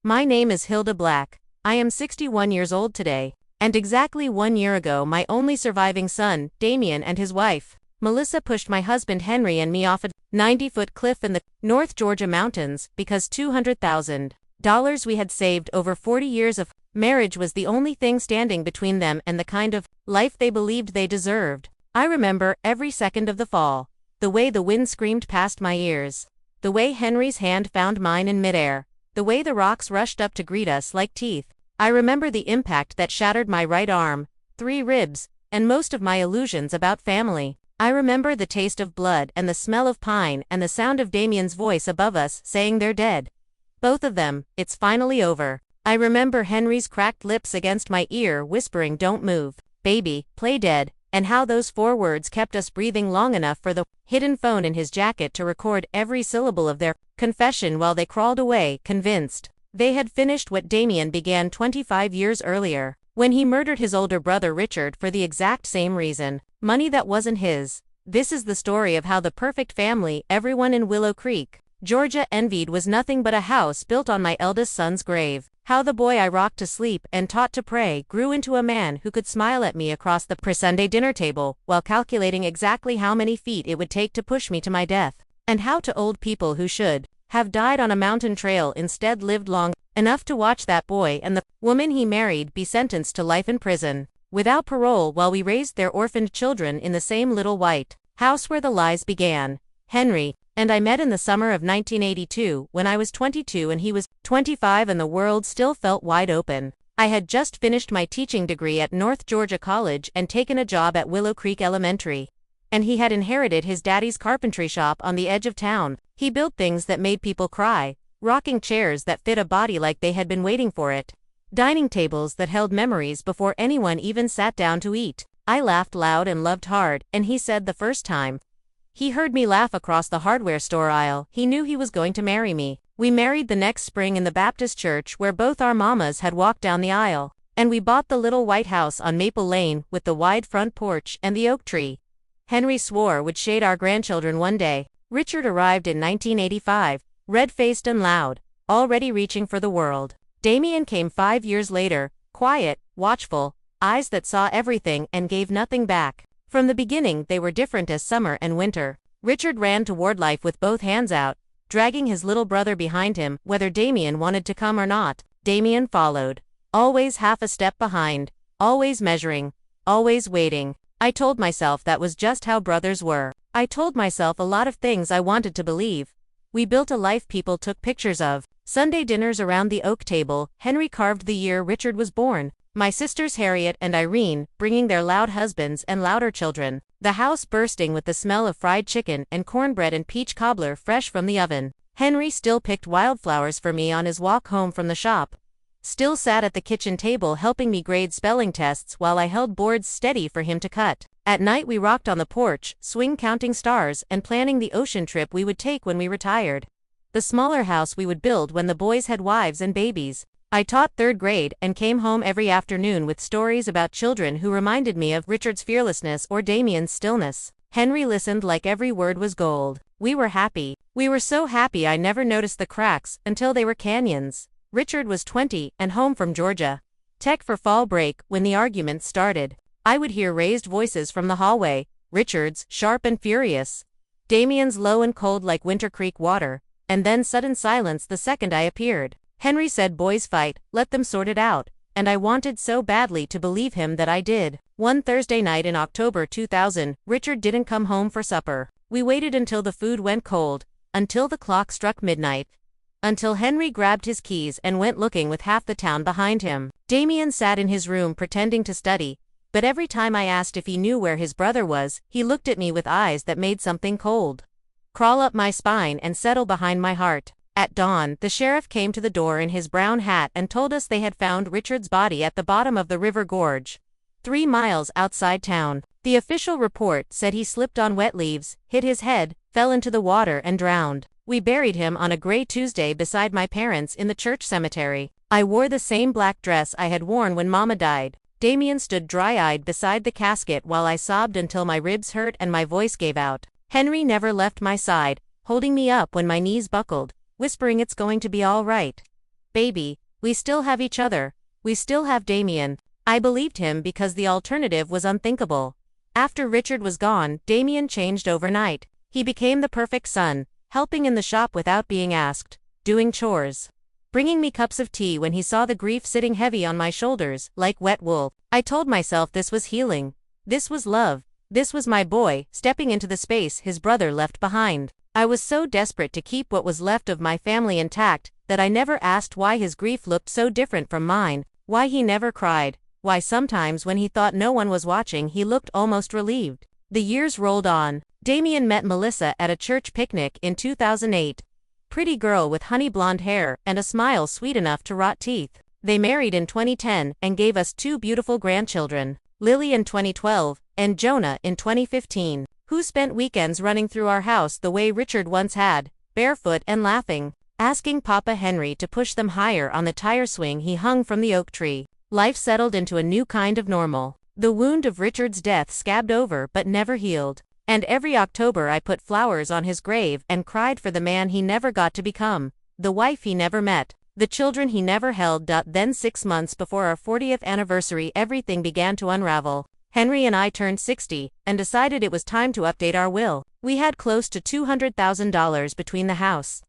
My name is Hilda Black. I am 61 years old today. And exactly 1 year ago my only surviving son, Damien, and his wife, Melissa, pushed my husband Henry and me off a 90-foot cliff in the North Georgia mountains because $200,000 we had saved over 40 years of marriage was the only thing standing between them and the kind of life they believed they deserved. I remember every second of the fall, the way the wind screamed past my ears, the way Henry's hand found mine in midair, the way the rocks rushed up to greet us like teeth. I remember the impact that shattered my right arm, 3 ribs, and most of my illusions about family. I remember the taste of blood and the smell of pine and the sound of Damien's voice above us saying they're dead. Both of them, it's finally over. I remember Henry's cracked lips against my ear whispering, "Don't move, baby, play dead," and how those 4 words kept us breathing long enough for the hidden phone in his jacket to record every syllable of their confession while they crawled away, convinced they had finished what Damien began 25 years earlier, when he murdered his older brother Richard for the exact same reason: money that wasn't his. This is the story of how the perfect family everyone in Willow Creek, Georgia, envied was nothing but a house built on my eldest son's grave. How the boy I rocked to sleep and taught to pray grew into a man who could smile at me across the pre-Sunday dinner table while calculating exactly how many feet it would take to push me to my death. And how to old people who should have died on a mountain trail instead lived long enough to watch that boy and the woman he married be sentenced to life in prison without parole while we raised their orphaned children in the same little white house where the lies began. Henry and I met in the summer of 1982 when I was 22 and he was 25 and the world still felt wide open. I had just finished my teaching degree at North Georgia College and taken a job at Willow Creek Elementary. And he had inherited his daddy's carpentry shop on the edge of town. He built things that made people cry, rocking chairs that fit a body like they had been waiting for it, dining tables that held memories before anyone even sat down to eat. I laughed loud and loved hard, and he said the first time he heard me laugh across the hardware store aisle, he knew he was going to marry me. We married the next spring in the Baptist church where both our mamas had walked down the aisle, and we bought the little white house on Maple Lane with the wide front porch and the oak tree Henry swore would shade our grandchildren one day. Richard arrived in 1985, red-faced and loud, already reaching for the world. Damien came 5 years later, quiet, watchful, eyes that saw everything and gave nothing back. From the beginning they were different as summer and winter. Richard ran toward life with both hands out, dragging his little brother behind him, whether Damien wanted to come or not. Damien followed, always half a step behind, always measuring, always waiting. I told myself that was just how brothers were. I told myself a lot of things I wanted to believe. We built a life people took pictures of. Sunday dinners around the oak table. Henry carved the year Richard was born. My sisters Harriet and Irene, bringing their loud husbands and louder children. The house bursting with the smell of fried chicken and cornbread and peach cobbler fresh from the oven. Henry still picked wildflowers for me on his walk home from the shop. Still sat at the kitchen table helping me grade spelling tests while I held boards steady for him to cut. At night we rocked on the porch, swing counting stars and planning the ocean trip we would take when we retired. The smaller house we would build when the boys had wives and babies. I taught 3rd grade and came home every afternoon with stories about children who reminded me of Richard's fearlessness or Damien's stillness. Henry listened like every word was gold. We were happy. We were so happy I never noticed the cracks until they were canyons. Richard was 20 and home from Georgia Tech for fall break when the arguments started. I would hear raised voices from the hallway, Richard's sharp and furious, Damien's low and cold like Winter Creek water, and then sudden silence the second I appeared. Henry said boys fight, let them sort it out, and I wanted so badly to believe him that I did. One Thursday night in October 2000, Richard didn't come home for supper. We waited until the food went cold, until the clock struck midnight, until Henry grabbed his keys and went looking with half the town behind him. Damien sat in his room pretending to study, but every time I asked if he knew where his brother was, he looked at me with eyes that made something cold crawl up my spine and settle behind my heart. At dawn, the sheriff came to the door in his brown hat and told us they had found Richard's body at the bottom of the river gorge, 3 miles outside town. The official report said he slipped on wet leaves, hit his head, fell into the water and drowned. We buried him on a gray Tuesday beside my parents in the church cemetery. I wore the same black dress I had worn when Mama died. Damien stood dry-eyed beside the casket while I sobbed until my ribs hurt and my voice gave out. Henry never left my side, holding me up when my knees buckled, whispering it's going to be all right. Baby, we still have each other. We still have Damien. I believed him because the alternative was unthinkable. After Richard was gone, Damien changed overnight. He became the perfect son, helping in the shop without being asked, doing chores, bringing me cups of tea when he saw the grief sitting heavy on my shoulders, like wet wool. I told myself this was healing. This was love. This was my boy, stepping into the space his brother left behind. I was so desperate to keep what was left of my family intact, that I never asked why his grief looked so different from mine, why he never cried, why sometimes when he thought no one was watching he looked almost relieved. The years rolled on. Damien met Melissa at a church picnic in 2008. Pretty girl with honey blonde hair and a smile sweet enough to rot teeth. They married in 2010 and gave us 2 beautiful grandchildren, Lily in 2012 and Jonah in 2015, who spent weekends running through our house the way Richard once had, barefoot and laughing, asking Papa Henry to push them higher on the tire swing he hung from the oak tree. Life settled into a new kind of normal. The wound of Richard's death scabbed over but never healed. And every October I put flowers on his grave and cried for the man he never got to become, the wife he never met, the children he never held. Then 6 months before our 40th anniversary everything began to unravel. Henry and I turned 60 and decided it was time to update our will. We had close to $200,000 between the house,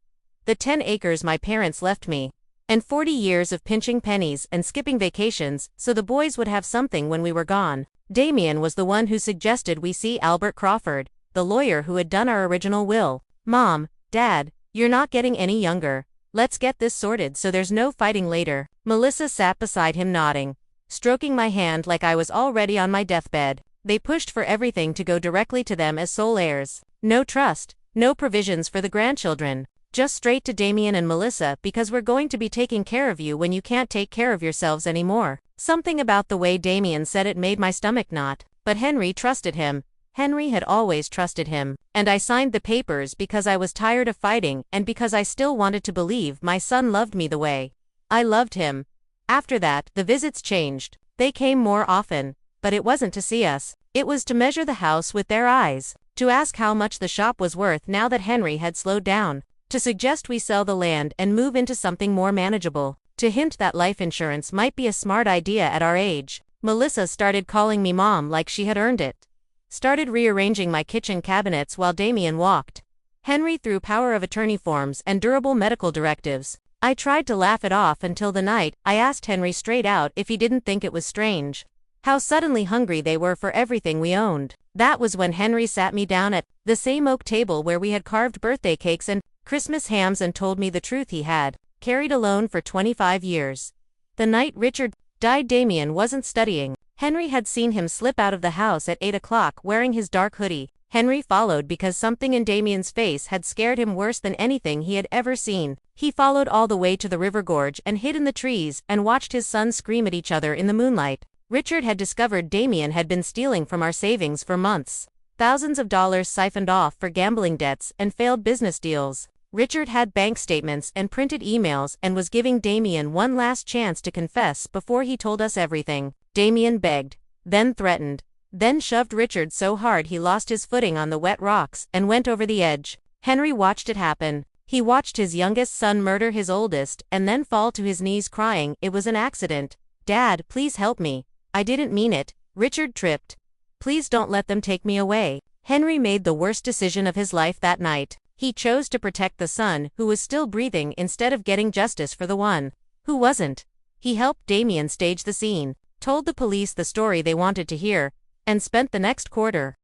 the 10 acres my parents left me, and 40 years of pinching pennies and skipping vacations so the boys would have something when we were gone. Damien was the one who suggested we see Albert Crawford, the lawyer who had done our original will. Mom, Dad, you're not getting any younger. Let's get this sorted so there's no fighting later. Melissa sat beside him nodding, stroking my hand like I was already on my deathbed. They pushed for everything to go directly to them as sole heirs. No trust, no provisions for the grandchildren. Just straight to Damien and Melissa because we're going to be taking care of you when you can't take care of yourselves anymore. Something about the way Damien said it made my stomach knot, but Henry trusted him. Henry had always trusted him, and I signed the papers because I was tired of fighting and because I still wanted to believe my son loved me the way I loved him. After that, the visits changed. They came more often, but it wasn't to see us. It was to measure the house with their eyes, to ask how much the shop was worth now that Henry had slowed down, to suggest we sell the land and move into something more manageable, to hint that life insurance might be a smart idea at our age. Melissa started calling me mom like she had earned it. Started rearranging my kitchen cabinets while Damien walked. Henry threw power of attorney forms and durable medical directives. I tried to laugh it off until the night I asked Henry straight out if he didn't think it was strange how suddenly hungry they were for everything we owned. That was when Henry sat me down at the same oak table where we had carved birthday cakes and Christmas hams and told me the truth he had carried alone for 25 years. The night Richard died, Damien wasn't studying. Henry had seen him slip out of the house at 8 o'clock wearing his dark hoodie. Henry followed because something in Damien's face had scared him worse than anything he had ever seen. He followed all the way to the river gorge and hid in the trees and watched his sons scream at each other in the moonlight. Richard had discovered Damien had been stealing from our savings for months. Thousands of dollars siphoned off for gambling debts and failed business deals. Richard had bank statements and printed emails and was giving Damien one last chance to confess before he told us everything. Damien begged, then threatened, then shoved Richard so hard he lost his footing on the wet rocks and went over the edge. Henry watched it happen. He watched his youngest son murder his oldest and then fall to his knees crying, "It was an accident. Dad, please help me. I didn't mean it." Richard tripped. "Please don't let them take me away." Henry made the worst decision of his life that night. He chose to protect the son who was still breathing instead of getting justice for the one who wasn't. He helped Damien stage the scene, told the police the story they wanted to hear, and spent the next quarter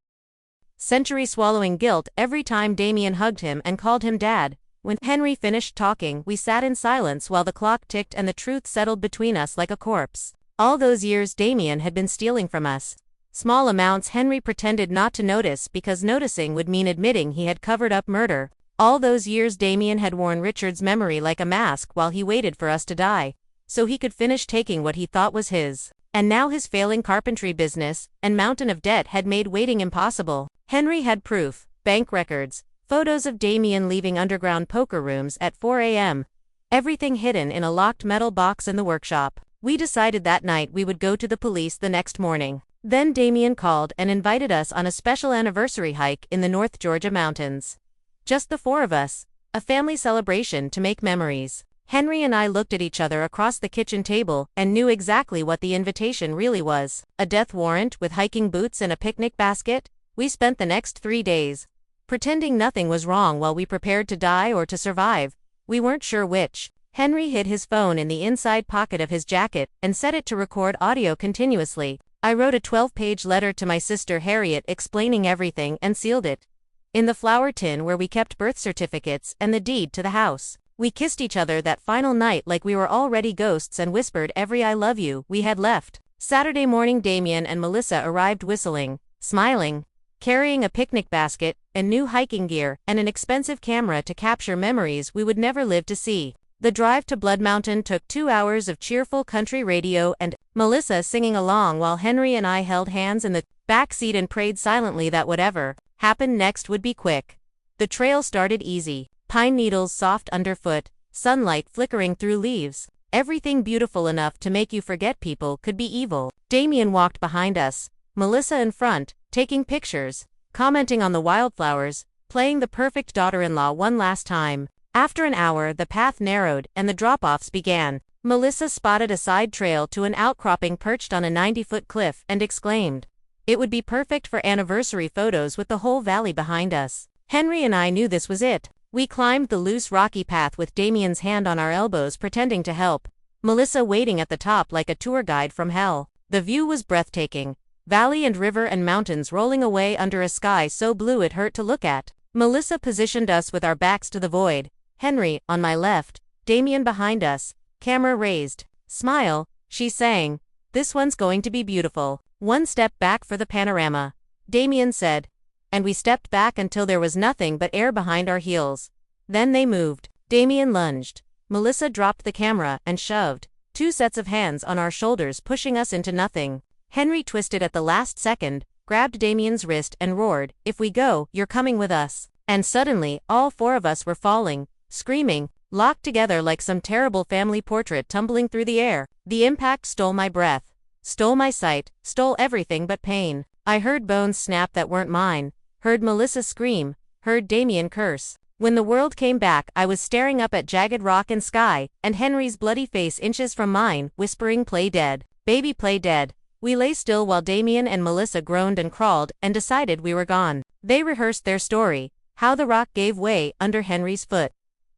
century swallowing guilt every time Damien hugged him and called him dad. When Henry finished talking, we sat in silence while the clock ticked and the truth settled between us like a corpse. All those years Damien had been stealing from us. Small amounts Henry pretended not to notice because noticing would mean admitting he had covered up murder. All those years Damien had worn Richard's memory like a mask while he waited for us to die, so he could finish taking what he thought was his. And now his failing carpentry business and mountain of debt had made waiting impossible. Henry had proof, bank records, photos of Damien leaving underground poker rooms at 4 a.m. Everything hidden in a locked metal box in the workshop. We decided that night we would go to the police the next morning. Then Damien called and invited us on a special anniversary hike in the North Georgia mountains. Just the 4 of us, a family celebration to make memories. Henry and I looked at each other across the kitchen table and knew exactly what the invitation really was. A death warrant with hiking boots and a picnic basket? We spent the next 3 days pretending nothing was wrong while we prepared to die or to survive. We weren't sure which. Henry hid his phone in the inside pocket of his jacket and set it to record audio continuously. I wrote a 12-page letter to my sister Harriet explaining everything and sealed it in the flower tin where we kept birth certificates and the deed to the house. We kissed each other that final night like we were already ghosts and whispered every "I love you" we had left. Saturday morning, Damien and Melissa arrived whistling, smiling, carrying a picnic basket, and new hiking gear, and an expensive camera to capture memories we would never live to see. The drive to Blood Mountain took 2 hours of cheerful country radio and Melissa singing along while Henry and I held hands in the back seat and prayed silently that whatever happened next would be quick. The trail started easy. Pine needles soft underfoot, sunlight flickering through leaves. Everything beautiful enough to make you forget people could be evil. Damien walked behind us, Melissa in front, taking pictures, commenting on the wildflowers, playing the perfect daughter-in-law one last time. After an hour, the path narrowed and the drop-offs began. Melissa spotted a side trail to an outcropping perched on a 90-foot cliff and exclaimed, "It would be perfect for anniversary photos with the whole valley behind us." Henry and I knew this was it. We climbed the loose rocky path with Damien's hand on our elbows pretending to help, Melissa waiting at the top like a tour guide from hell. The view was breathtaking. Valley and river and mountains rolling away under a sky so blue it hurt to look at. Melissa positioned us with our backs to the void. Henry, on my left, Damien behind us, camera raised. "Smile," she sang. "This one's going to be beautiful." "One step back for the panorama," Damien said. And we stepped back until there was nothing but air behind our heels. Then they moved. Damien lunged. Melissa dropped the camera and shoved. 2 sets of hands on our shoulders pushing us into nothing. Henry twisted at the last second, grabbed Damien's wrist and roared, "If we go, you're coming with us." And suddenly, all 4 of us were falling, screaming, locked together like some terrible family portrait tumbling through the air. The impact stole my breath, stole my sight, stole everything but pain. I heard bones snap that weren't mine, heard Melissa scream, heard Damien curse. When the world came back, I was staring up at jagged rock and sky, and Henry's bloody face inches from mine, whispering, "Play dead. Baby, play dead." We lay still while Damien and Melissa groaned and crawled and decided we were gone. They rehearsed their story, how the rock gave way under Henry's foot,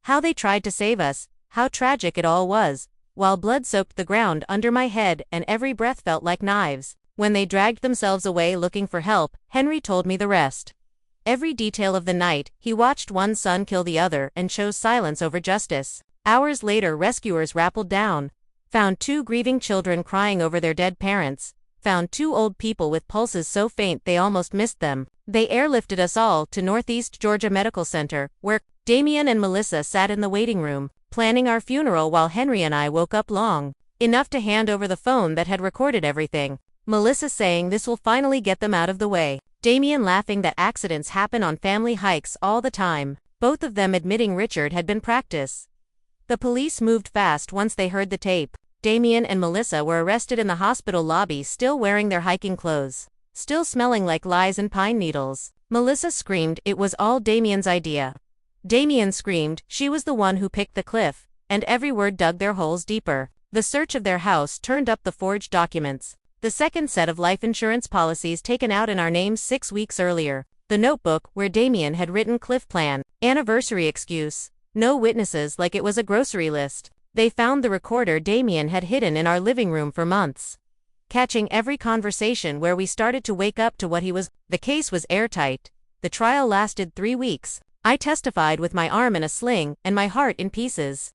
how they tried to save us, how tragic it all was, while blood soaked the ground under my head and every breath felt like knives. When they dragged themselves away looking for help, Henry told me the rest. Every detail of the night. He watched one son kill the other and chose silence over justice. Hours later, rescuers rappelled down, found 2 grieving children crying over their dead parents, found 2 old people with pulses so faint they almost missed them. They airlifted us all to Northeast Georgia Medical Center, where Damien and Melissa sat in the waiting room, planning our funeral while Henry and I woke up long enough to hand over the phone that had recorded everything. Melissa saying this will finally get them out of the way. Damien laughing that accidents happen on family hikes all the time. Both of them admitting Richard had been practice. The police moved fast once they heard the tape. Damien and Melissa were arrested in the hospital lobby still wearing their hiking clothes, still smelling like lies and pine needles. Melissa screamed it was all Damien's idea. Damien screamed she was the one who picked the cliff, and every word dug their holes deeper. The search of their house turned up the forged documents. The second set of life insurance policies taken out in our names 6 weeks earlier. The notebook where Damien had written cliff plan, anniversary excuse, no witnesses like it was a grocery list. They found the recorder Damien had hidden in our living room for months, catching every conversation where we started to wake up to what he was. The case was airtight. The trial lasted 3 weeks. I testified with my arm in a sling and my heart in pieces.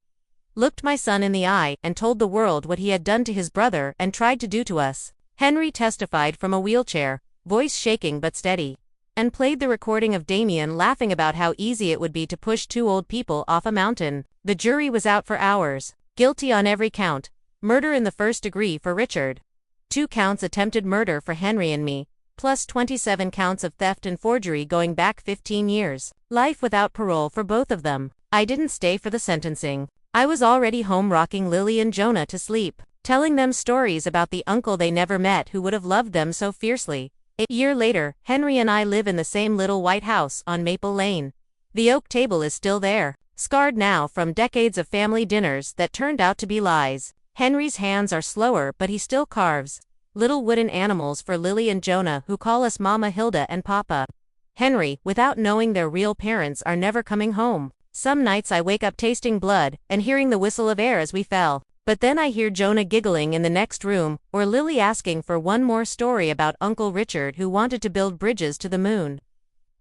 Looked my son in the eye and told the world what he had done to his brother and tried to do to us. Henry testified from a wheelchair, voice shaking but steady, and played the recording of Damien laughing about how easy it would be to push 2 old people off a mountain. The jury was out for hours. Guilty on every count. Murder in the first degree for Richard. 2 counts attempted murder for Henry and me, plus 27 counts of theft and forgery going back 15 years. Life without parole for both of them. I didn't stay for the sentencing. I was already home rocking Lily and Jonah to sleep, telling them stories about the uncle they never met who would have loved them so fiercely. A year later, Henry and I live in the same little white house on Maple Lane. The oak table is still there. scarred now from decades of family dinners that turned out to be lies. Henry's hands are slower, but he still carves little wooden animals for Lily and Jonah, who call us Mama Hilda and Papa Henry, without knowing their real parents are never coming home. Some nights I wake up tasting blood and hearing the whistle of air as we fell. But then I hear Jonah giggling in the next room, or Lily asking for one more story about Uncle Richard who wanted to build bridges to the moon.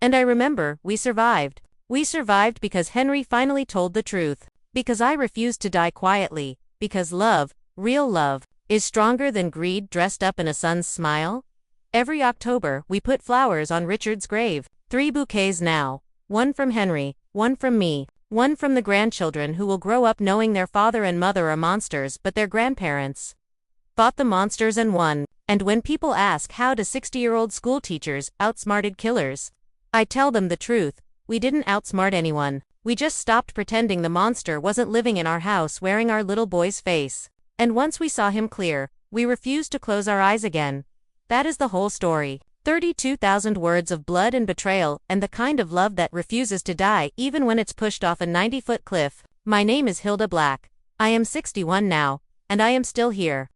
And I remember, we survived. We survived because Henry finally told the truth. Because I refused to die quietly. Because love, real love, is stronger than greed dressed up in a sun's smile. Every October, we put flowers on Richard's grave. 3 bouquets now. One from Henry, one from me, one from the grandchildren who will grow up knowing their father and mother are monsters but their grandparents fought the monsters and won. And when people ask how do 60-year-old school teachers outsmarted killers, I tell them the truth. We didn't outsmart anyone. We just stopped pretending the monster wasn't living in our house wearing our little boy's face. And once we saw him clear, we refused to close our eyes again. That is the whole story. 32,000 words of blood and betrayal, and the kind of love that refuses to die even when it's pushed off a 90-foot cliff. My name is Hilda Black. I am 61 now, and I am still here.